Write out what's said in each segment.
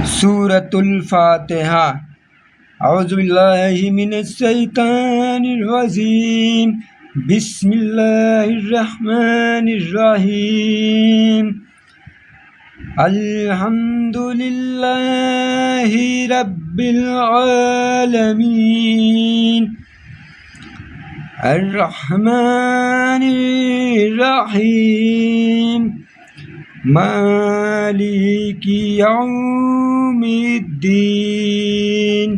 سورة الفاتحة. أعوذ بالله من الشيطان الرجيم. بسم الله الرحمن الرحيم. الحمد لله رب العالمين الرحمن الرحيم مالك يوم الدين.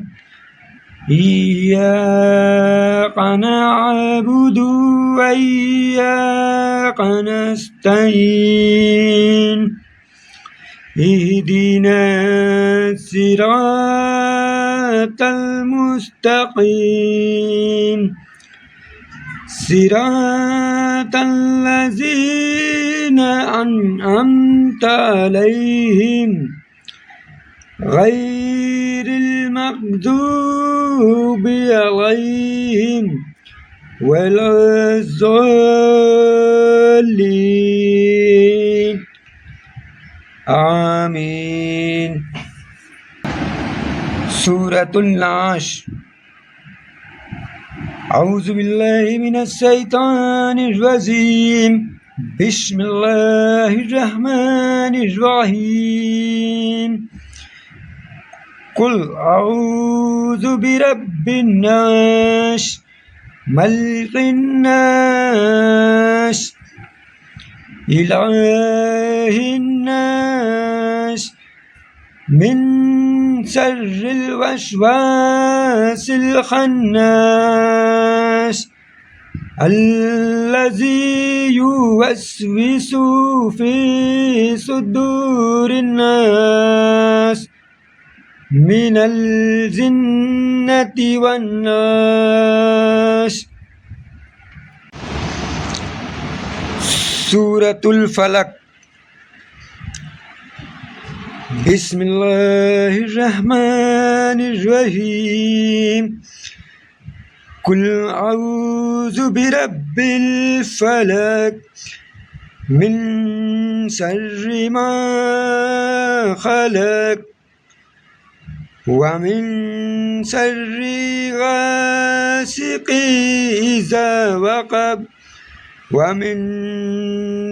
إياك نعبد وإياك نستعين. اهدنا الصراط المستقيم صراط الذين أنعمت عليهم غير المغضوب عليهم ولا الضالين. آمين. سورة الناس. أعوذ بالله من الشيطان الرجيم. بسم الله الرحمن الرحيم. قل أعوذ برب الناس ملك الناس إله الناس من شر الوسواس الخناس الذي يوسوس في صدور الناس من الجنة والناس. سورة الفلق. بسم الله الرحمن الرحيم. قل أعوذ برب الفلق من شر ما خلق ومن شر غاسق إذا وقب ومن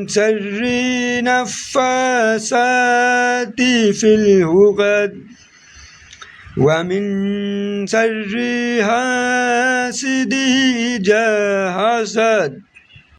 شر نفاسات في العقد ومن شر حاسد إذا حسد.